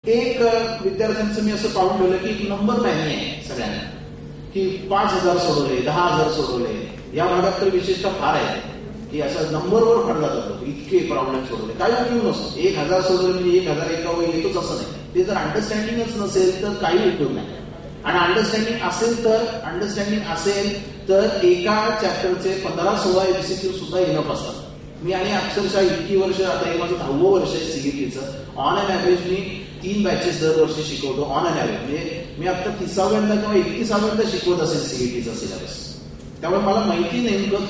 एक विद्यार्थ्यांचं मी असं पाहून ठेवलं की नंबर नाही आहे सगळ्यांना, की 5,000 सोडवले, 10,000 सोडवले. या भागात तर विशेषतः फार आहे की असं नंबरवर पडला जातो, इतके प्रॉब्लेम सोडवले. काय उपयोग नसतो. 1,000 सोडवले म्हणजे 1,000 एका वेळी येतोच असं नाही. ते जर अंडरस्टँडिंगच नसेल तर काही उपयोग नाही. आणि अंडरस्टँडिंग असेल तर एका चॅप्टरचे 15-16 एमसीक्यू सुद्धा इनफ असतात. मी आणि अक्षरशः इतकी वर्ष, आता हे माझं 10वं वर्ष आहे सीईटीचं. ऑन अँड ॲव्हरेज मी 3 बॅचेस दरवर्षी शिकवतो. ऑन अँड ॲव्हरेज म्हणजे मी आता 30व्यांदा किंवा 31व्यांदा शिकवत असेल सीईटीचा सिलेबस. त्यामुळे मला माहिती नेमकं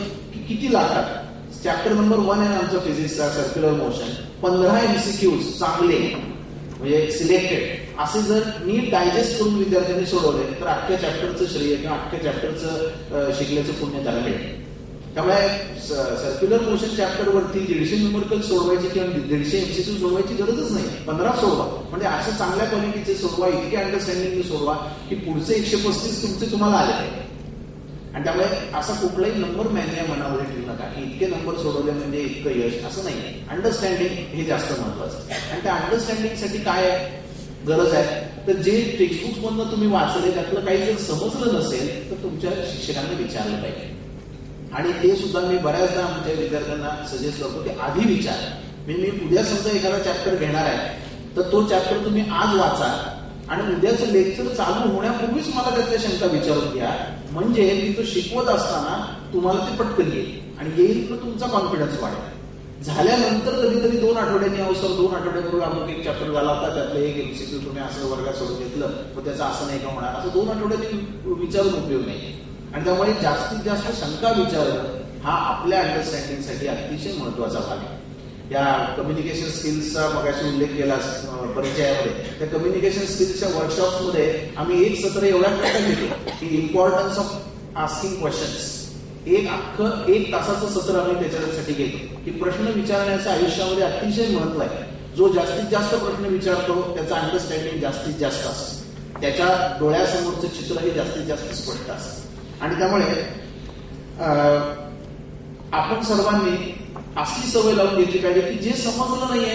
किती लागतात. चॅप्टर नंबर 1 आहे आमचा फिजिक्सचा सर्क्युलर मोशन. 15 एमसीक्यूज चांगले म्हणजे सिलेक्टेड असे जर नीट डायजेस्ट करून विद्यार्थ्यांनी सोडवले तर अख्ख्या चॅप्टरचं श्रेय किंवा अख्ख्या चॅप्टरचं शिकल्याचं पुण्य त्याला मिळेल. त्यामुळे सर्क्युलर मोशन चॅप्टर वरती 150 न्यूमेरिकल सोडवायची किंवा 150 एमसीक्यू सोडवायची गरजच नाही. 15 सोडवा, म्हणजे असे चांगल्या क्वालिटीचे सोडवा, इतके अंडरस्टँडिंगने सोडवा की पुढचे 135 तुमचे तुम्हाला आले पाहिजे. आणि त्यामुळे असा कुठलाही नंबर मॅनिया मनामध्ये ठेवू नका की इतके नंबर सोडवले म्हणजे इतकं यश, असं नाही. अंडरस्टँडिंग हे जास्त महत्वाचं. आणि त्या अंडरस्टँडिंगसाठी काय गरज आहे तर जे टेक्स्टबुक्स मधनं तुम्ही वाचले त्यातलं काही जर समजलं नसेल तर तुमच्या शिक्षकांना विचारलं पाहिजे. आणि ते सुद्धा मी बऱ्याचदा आमच्या विद्यार्थ्यांना सजेस्ट करतो की आधी विचार. मी उद्या समजा एखादा चॅप्टर घेणार आहे तर तो चॅप्टर तुम्ही आज वाचा आणि उद्याचं लेक्चर चालू होण्यापूर्वीच मला त्यातल्या शंका विचारून घ्या. म्हणजे तिथं शिकवत असताना तुम्हाला ते पटकन येईल आणि येईल तर तुमचा कॉन्फिडन्स वाढेल. झाल्यानंतर कधीतरी 2 आठवड्यांनी अवसर 2 आठवड्यापूर्वी अमुक एक चॅप्टर झाला होता, त्यातलं एक एमसीक्यू तुम्ही असं वर्गात सोडून घेतलं तर त्याचं असं नाही का होणार, असं 2 आठवड्यांनी विचारून उपयोग नाही. आणि त्यामुळे जास्तीत जास्त शंका विचारणं हा आपल्या अंडरस्टँडिंगसाठी अतिशय महत्वाचा भाग आहे. या कम्युनिकेशन स्किल्सचा मगाशी उल्लेख केला परिचयामध्ये. त्या कम्युनिकेशन स्किल्सच्या वर्कशॉपमध्ये आम्ही एक सत्र एवढ्या प्रकारे घेतो की इम्पॉर्टन्स ऑफ आस्किंग क्वेश्चन्स. एक तासाचं सत्र आम्ही त्याच्यासाठी घेतो की प्रश्न विचारण्याचं आयुष्यामध्ये अतिशय महत्व आहे. जो जास्तीत जास्त प्रश्न विचारतो त्याचा अंडरस्टँडिंग जास्तीत जास्त असतं, त्याच्या डोळ्यासमोरचं चित्रही जास्तीत जास्त स्पष्ट असतं. आणि त्यामुळे आपण सर्वांनी अशी सवय लावून घेतली पाहिजे की जे समजलं नाहीये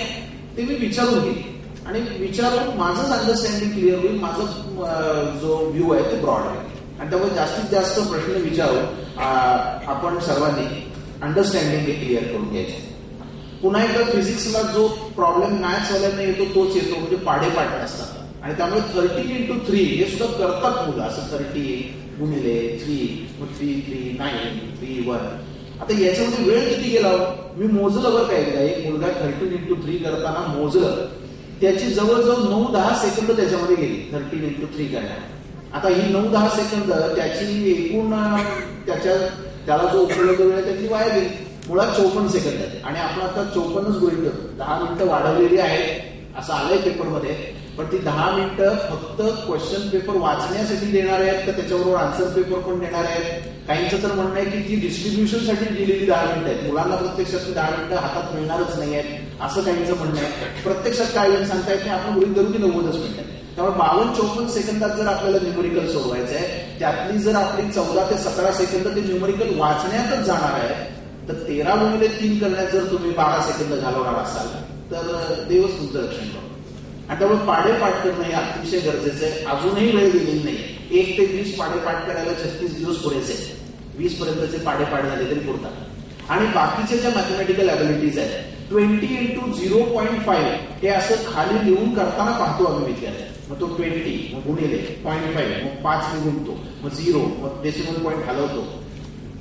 ते मी विचारून घेईन आणि विचारून माझंच अंडरस्टँडिंग क्लिअर होईल, माझं जो व्ह्यू आहे ते ब्रॉड आहे. आणि त्यामुळे जास्तीत जास्त प्रश्न विचारून आपण सर्वांनी अंडरस्टँडिंग हे क्लिअर करून घ्यायचं. पुन्हा एकदा फिजिक्सला जो प्रॉब्लेम मॅथ्सवाल्यांना येतो तोच येतो, म्हणजे पाढेपाठ असतात. आणि त्यामुळे 30x3 हे सुद्धा करतात मुलं. असं 30 गुणिले 3, 3, 9, 3, 1. आता याच्यामध्ये वेळ किती गेला मी मोजलं बरं काय. एक मुलगा 30x3 करताना मोजलं, त्याची जवळजवळ 9-10 सेकंद त्याच्यामध्ये गेली 30x3 करण्यात. आता ही 9-10 सेकंद त्याची एकूण त्याला जो उपलब्ध वेळ आहे त्याची वाया गेली. मुळात 54 सेकंद आहे आणि आपण आता 54च गृहीत धरतो. 10 मिनिटं वाढवलेली आहे असं आलंय पेपरमध्ये. पण ती 10 मिनिटं फक्त क्वेश्चन पेपर वाचण्यासाठी देणार आहेत का त्याच्याबरोबर आन्सर पेपर पण देणार आहेत. काहींचं तर म्हणणं आहे की ती डिस्ट्रीब्युशनसाठी दिलेली 10 मिनिटं आहेत, मुलांना प्रत्यक्षात 10 मिनिटं हातात मिळणारच नाही आहेत असं काहींचं म्हणणं आहे. प्रत्यक्षात काय वेळ सांगता येत नाही. आपण गृहीत धरू की 90च मिनिटं आहे. त्यामुळे 52-54 सेकंदात जर आपल्याला न्यूमरिकल सोडवायचं आहे, त्यातली जर आपली 14 ते 17 सेकंद ते न्यूमरिकल वाचण्यातच जाणार आहे, तर 13x3 करण्यात जर तुम्ही 12 सेकंद घालवणार असाल तर देवच तुमचं रक्षण करतो. आणि त्यामुळे पाढेपाठ करणं हे अतिशय गरजेचं आहे. अजूनही वेळ दिलेली नाही. 1 ते 20 पाढेपाठ करायला 36 दिवस पुरेसे. 20 पर्यंतचे पाढेपाठ झाले तरी पुरतात. आणि बाकीचे ज्या मॅथमॅटिकल ॲबिलिटीज आहेत 20 × 0.5 हे असं खाली लिहून करताना पाहतो आम्ही विद्यार्थी. मग तो 20 मग गुणिले 0.5 मग 5 ने गुणतो, मग 0 मग डेसिमल पॉईंट हलवतो.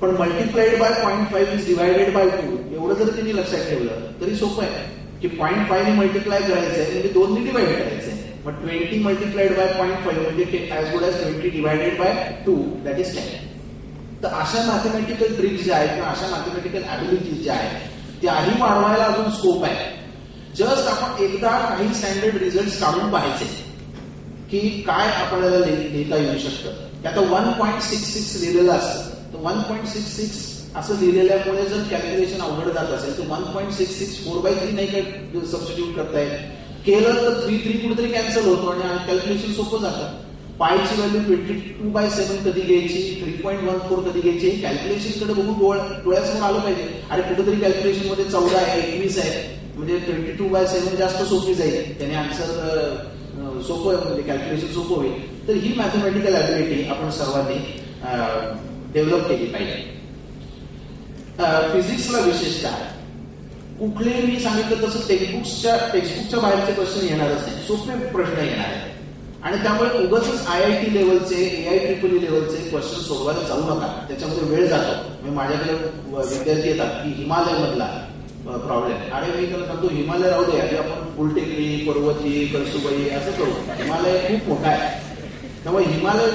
पण multiplied by 0.5 is divided by 2 एवढं जर त्यांनी लक्षात ठेवलं तरी सोपं आहे की 0.5 ने मल्टिप्लाय करायचंय म्हणजे 2 ने डिवाइड करायचंय. मग 20 मल्टिप्लाइड बाय 0.5 म्हणजे as good as 20 divided by 2 that is 10. तर अशा मॅथमॅटिकल ट्रिक्स ज्या आहेत किंवा अशा मॅथमॅटिकल ॲबिलिटीज ज्या आहेत त्याही वाढवायला अजून स्कोप आहे. जस्ट आपण एकदा काही स्टँडर्ड रिझल्ट काढून पाहायचे की काय आपल्याला लिहिता येऊ शकतं. आता 1.66 लिहिलेलं असतं तर 1.66 असं लिहिलेल्यामुळे जर कॅल्क्युलेशन अवघड जात असेल तर 1.66 4/3 नाही काय सबस्टिट्यूट करता येईल. केलं तर 3 कुठेतरी कॅन्सल होतो आणि कॅल्क्युलेशन सोपं जातं. पायची व्हॅल्यू 22/7 कधी घ्यायची, 3.14 कधी घ्यायची, कॅल्क्युलेशन कडे बघून डोळ्यासमोर आलं पाहिजे. अरे कुठेतरी कॅल्क्युलेशन मध्ये 14 आहे, 21 आहे, म्हणजे 22/7 जास्त सोपी जाईल. त्याने आन्सर सोपं म्हणजे कॅल्क्युलेशन सोपं होईल. तर ही मॅथमॅटिकल ॲबिलिटी आपण सर्वांनी डेव्हलप केली पाहिजे. फिजिक्सला विशेषतः कुठले मी सांगितलं तसं टेक्स्टबुकच्या बाहेरचे प्रश्न येणारच नाही, सोपे प्रश्न येणार आहेत. आणि त्यामुळे उगाच IIT लेवलचे AIEEE लेवलचे क्वेश्चन सोडवायला जाऊ नका, त्याच्यामध्ये वेळ जातो. माझ्याकडे विद्यार्थी येतात की हिमालय मधला प्रॉब्लेम, अरे मी त्याला सांगतो हिमालय राहू दे, आधी आपण फुलटेकडी, पर्वती, कळसुबाई असं करू. हिमालय खूप मोठा आहे, त्यामुळे हिमालय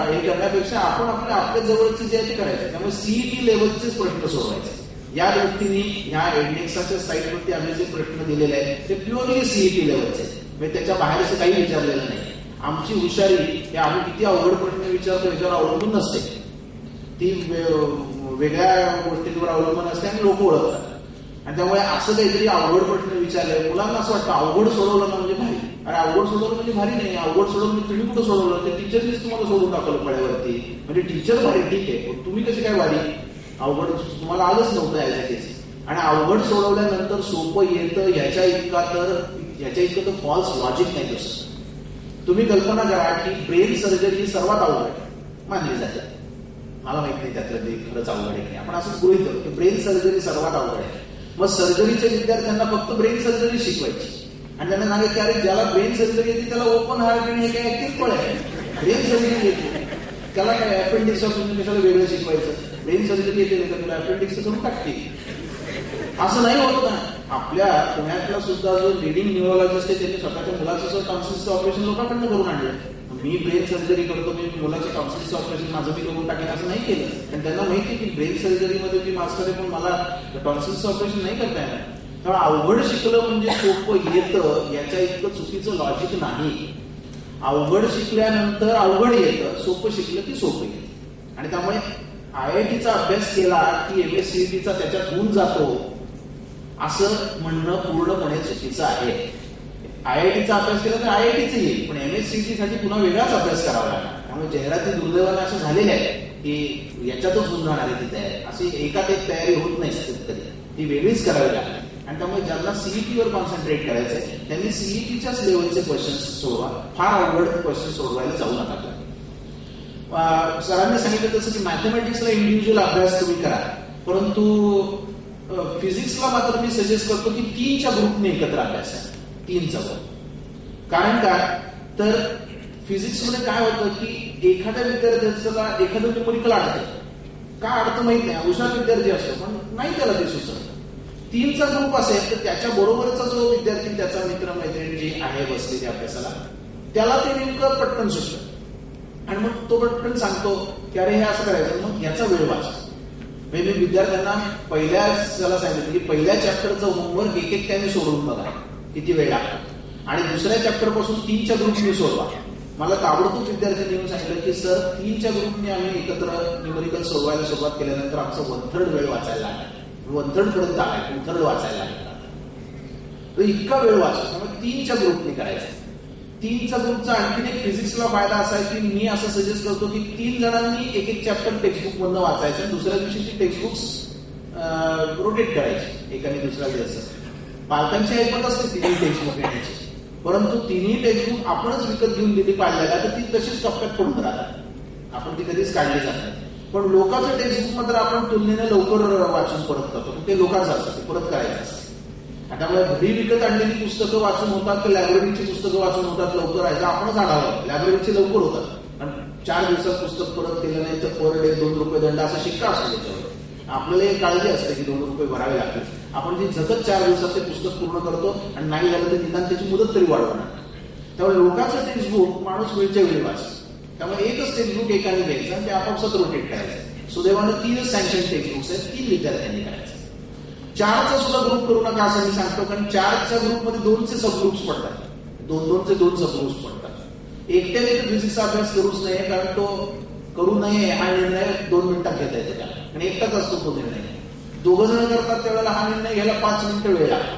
हे करण्यापेक्षा आपण आपल्या जवळचे जे आहे ते करायचं. त्यामुळे CET लेवलचेच प्रश्न सोडवायचे. या दृष्टीने ह्या एडनेक्साच्या साईटवरती आम्ही जे प्रश्न दिलेले आहेत ते प्युअरली CET लेवलचे, म्हणजे त्याच्या बाहेरचं काही विचारलेलं नाही. आमची हुशारी हे आम्ही किती अवघड प्रश्न विचारतो याच्यावर अवलंबून नसते, ती वेगळ्या गोष्टींवर अवलंबून असते आणि लोक ओळखतात. आणि त्यामुळे असं काहीतरी अवघड प्रश्न विचारले, मुलांना असं वाटतं अवघड सोडवलं ना म्हणजे भारी. अरे अवघड सोडवलं म्हणजे भारी नाही, अवघड सोडवलं म्हणजे तुम्ही कुठं सोडवलं, ते टीचरनीच तुम्हाला सोडून टाकलं फळ्यावरती. म्हणजे टीचर भारी ठीक आहे, पण तुम्ही कशी काय भारी, अवघड तुम्हाला आलंच नव्हतं ॲज. आणि अवघड सोडवल्यानंतर सोपं येतं ह्याच्या इतकं तर फॉल्स लॉजिक नाही तसं. तुम्ही कल्पना करा की ब्रेन सर्जरी ही सर्वात अवघड मानली जाते. मला माहित नाही त्यातलं ते खरंच अवघड आहे की, आपण असं गृहीत धरू की ब्रेन सर्जरी सर्वात अवघड आहे. मग सर्जरीच्या विद्यार्थ्यांना फक्त ब्रेन सर्जरी शिकवायची आणि त्यांना सांगायचं की अरे ज्याला ब्रेन सर्जरी येते त्याला ओपन हार्ट हे काय किरकोळ आहे, ब्रेन सर्जरी येते त्याला काय अपेंडिक्स ऑपरेशन कशाला वेगळं शिकवायचं, ब्रेन सर्जरी येते का तुला अपेंडिक्स करून टाकते. असं नाही होत ना. आपल्या पुण्यातला सुद्धा जो लिडिंग न्यूरोलॉजिस्ट आहे त्यांनी स्वतःच्या मुलाचं टॉन्सिलचं ऑपरेशन लोकांकडनं करून आणलं. मी ब्रेन सर्जरी करतो, मी मुलाचं टॉन्सिलचं ऑपरेशन माझं मी करून टाकेन असं नाही केलं. पण त्यांना माहिती की ब्रेन सर्जरीमध्ये मी मास्टर आहे पण मला टॉन्सिलचं ऑपरेशन नाही करता येणार. तेव्हा अवघड शिकलं म्हणजे सोपं येतं याच्या इतकं चुकीचं लॉजिक नाही. अवघड शिकल्यानंतर अवघड येतं, सोपं शिकलं की सोपं येतं. आणि त्यामुळे IITचा अभ्यास केला की MSCETचा त्याच्यात होऊन जातो असं म्हणणं पूर्णपणे चुकीचं आहे. IITचा अभ्यास केला तर IITच येईल, पण MSCET साठी पुन्हा वेगळाच अभ्यास करावा लागणार. त्यामुळे जाहिराती दुर्दैवाने असे झालेले आहेत की याच्यातच होऊन जाणार आहे ती तयारी, अशी एकात एक तयारी होत नाही कधी, ती वेगळीच करावी लागणार. आणि त्यामुळे ज्यांना CETवर कॉन्सन्ट्रेट करायचंय त्यांनी CETच्याच लेवलचे क्वेश्चन सोडवा, फार अवघड क्वेश्चन सोडवायला जाऊ नका. सरांनी सांगितलं तसं की मॅथमॅटिक्सला इंडिव्हिज्युअल अभ्यास तुम्ही करा, परंतु फिजिक्सला मात्र मी सजेस्ट करतो की 3च्या ग्रुपने एकत्र अभ्यास आहे. 3चा ग्रुप. कारण काय तर फिजिक्समध्ये काय होतं की एखाद्या विद्यार्थ्याला एखादं न्यूमरिकल अडतं, का अडतं माहित नाही, हुशार विद्यार्थी असतो पण नाही त्याला ते सुचत. 3चा ग्रुप असेल तर त्याच्या बरोबरचा जो विद्यार्थी त्याचा मित्रमैत्रिणी जी आहे बसलेली अभ्यासाला त्याला ते नेमकं पटकन सुचतं आणि मग तो पटकन सांगतो की अरे हे असं करायचं, मग याचा वेळ वाचतो. मी विद्यार्थ्यांना त्याला सांगितलं की पहिल्या चॅप्टरचं होमवर्क एक त्याने सोडून बघा किती वेळ लागतो आणि दुसऱ्या चॅप्टर पासून 3च्या ग्रुपने सोडवा. मला ताबडतोब विद्यार्थ्यांनी येऊन सांगितलं की सर 3च्या ग्रुपने आम्ही एकत्र न्यूमरिकल सोडवायला सुरुवात केल्यानंतर आमचा 1/3 वेळ वाचायला लागला, 1/3 पर्यंत आला, 2/3 वाचायला लागला. तर इतका वेळ वाचतो. त्यामुळे 3च्या ग्रुपने करायचं. 3च्या ग्रुपचा आणखीन एक फिजिक्सला फायदा असा आहे की मी असं सजेस्ट करतो की 3 जणांनी एक चॅप्टर टेक्स्टबुक मधनं वाचायचं, दुसऱ्या दिवशीची टेक्स्टबुक्स रोटेट करायची एकाने दुसऱ्या दिवस. पालकांची ऐपत असते तिन्ही टेक्स्टबुक घेण्याची, परंतु तिन्ही टेक्स्टबुक आपणच विकत घेऊन दिली पाहिल्याला तर ती तशीच टप्प्यात पडून राहतात, आपण ती कधीच काढली जात नाही. पण लोकांचं टेक्स्टबुक मात्र आपण तुलनेने लवकर वाचून परत करतो, ते लोकांचं असतं, ते परत करायचं असतं. त्यामुळे घरी विकत आणलेली पुस्तकं वाचून होतात तर लायब्ररीची पुस्तकं वाचून होतात लवकर आहे, आपणच आढावं. लायब्ररीची लवकर होतात आणि 4 दिवसात पुस्तक परत केलं नाही तर पर डे 2 रुपये दंड असा शिक्का असतो त्याच्यावर. आपल्याला एक काळजी असते की 2 रुपये भरावे लागतील. आपण ती झकत 4 दिवसात ते पुस्तक पूर्ण करतो आणि नाही झालं तर निदान त्याची मुदत तरी वाढवणार. त्यामुळे लोकांचं टेक्स्टबुक माणूस वेळच्या वेळी वाचतो. त्यामुळे एकच टेक्स्टबुक एकाने घ्यायचं आणि ते आपापसात रोटेट करायचं. सुदैवानं 3च सँक्शन टेक्स्टबुक्स आहेत, 3 विद्यार्थ्यांनी करायचं. 4चा सुद्धा ग्रुप करू नका असं मी सांगतो, कारण 4च्या ग्रुपमध्ये 2चे सबग्रुप्स पडतात, 2चे 2 सबग्रुप्स पडतात. एकट्याने फिजिक्सचा अभ्यास करूच नये, कारण तो करू नये हा निर्णय 2 मिनिटात घेता येतो त्याला आणि एकटाच असतो तो निर्णय. 2 जण करतात त्यावेळेला हा निर्णय घ्यायला 5 मिनिटं वेळ लागतो.